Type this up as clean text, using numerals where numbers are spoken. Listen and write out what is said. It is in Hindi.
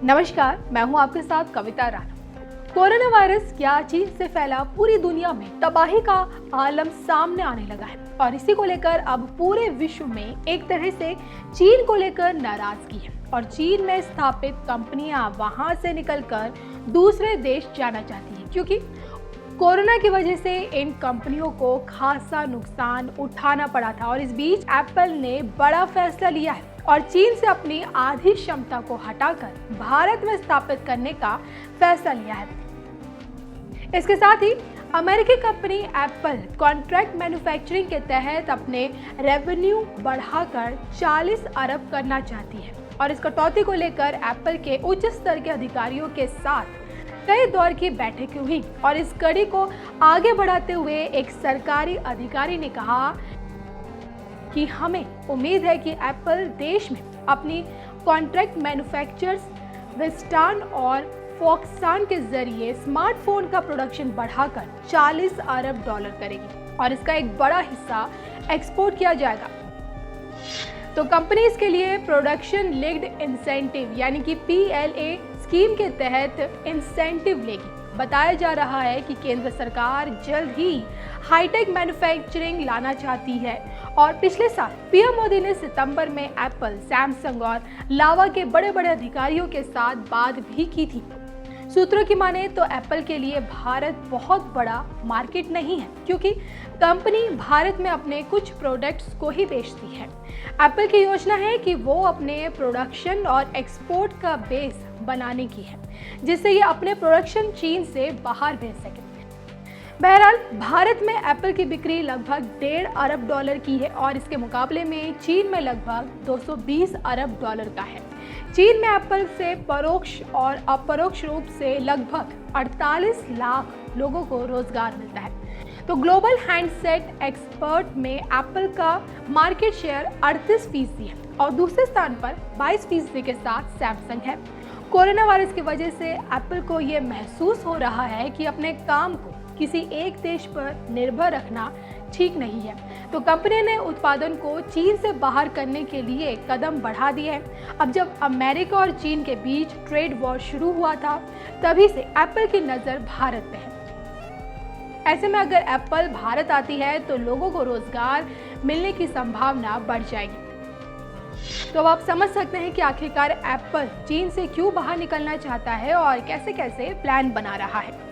नमस्कार, मैं हूं आपके साथ कविता राणा। कोरोना वायरस क्या चीन से फैला पूरी दुनिया में तबाही का आलम सामने आने लगा है और इसी को लेकर अब पूरे विश्व में एक तरह से चीन को लेकर नाराजगी है और चीन में स्थापित कंपनियां वहां से निकलकर दूसरे देश जाना चाहती हैं क्योंकि कोरोना की वजह से इन कंपनियों को खासा नुकसान उठाना पड़ा था। और इस बीच एप्पल ने बड़ा फैसला लिया है और चीन से अपनी आधी क्षमता को हटाकर भारत में स्थापित करने का फैसला लिया है। इसके साथ ही अमेरिकी कंपनी एप्पल कॉन्ट्रैक्ट मैन्युफैक्चरिंग के तहत अपने रेवेन्यू बढ़ाकर 40 अरब करना चाहती है और इस कटौती को लेकर एप्पल के उच्च स्तर के अधिकारियों के साथ कई दौर की बैठकें हुई और इस कड़ी को आगे बढ़ाते हुए एक सरकारी अधिकारी ने कहा कि हमें उम्मीद है कि एप्पल देश में अपनी कॉन्ट्रैक्ट मैन्युफैक्चरर्स वेस्टर्न और फॉक्सकॉन के जरिए स्मार्टफोन का प्रोडक्शन बढ़ाकर 40 अरब डॉलर करेगी और इसका एक बड़ा हिस्सा एक्सपोर्ट किया जाएगा। तो कंपनी इसके लिए प्रोडक्शन लिंक्ड इंसेंटिव यानी कि PLA स्कीम के तहत इंसेंटिव लेगी। बताया जा रहा है कि केंद्र सरकार जल्द ही हाईटेक मैन्युफैक्चरिंग लाना चाहती है और पिछले साल पीएम मोदी ने सितंबर में एप्पल, सैमसंग और लावा के बड़े बड़े अधिकारियों के साथ बात भी की थी। सूत्रों की माने तो एप्पल के लिए भारत बहुत बड़ा मार्केट नहीं है क्योंकि कंपनी भारत में अपने कुछ प्रोडक्ट्स को ही बेचती है। एप्पल की योजना है कि वो अपने प्रोडक्शन और एक्सपोर्ट का बेस बनाने की है जिससे ये अपने प्रोडक्शन चीन से बाहर भेज सके। बहरहाल भारत में एप्पल की बिक्री लगभग 1.5 अरब डॉलर की है और इसके मुकाबले में चीन में लगभग 220 अरब डॉलर का है। चीन में एप्पल से परोक्ष और अपरोक्ष रूप से लगभग 48 लाख लोगों को रोजगार मिलता है। तो ग्लोबल हैंडसेट एक्सपर्ट में एप्पल का मार्केट शेयर 38% है और दूसरे स्थान पर 22% के साथ सैमसंग है। कोरोना वायरस की वजह से एप्पल को ये महसूस हो रहा है कि अपने काम को किसी एक देश पर निर्भर रखना ठीक नहीं है, तो कंपनी ने उत्पादन को चीन से बाहर करने के लिए कदम बढ़ा दिए हैं। अब जब अमेरिका और चीन के बीच ट्रेड वॉर शुरू हुआ था तभी से एप्पल की नज़र भारत पे है। ऐसे में अगर एप्पल भारत आती है तो लोगों को रोजगार मिलने की संभावना बढ़ जाएगी। तो अब आप समझ सकते हैं कि आखिरकार एप्पल चीन से क्यों बाहर निकलना चाहता है और कैसे कैसे प्लान बना रहा है।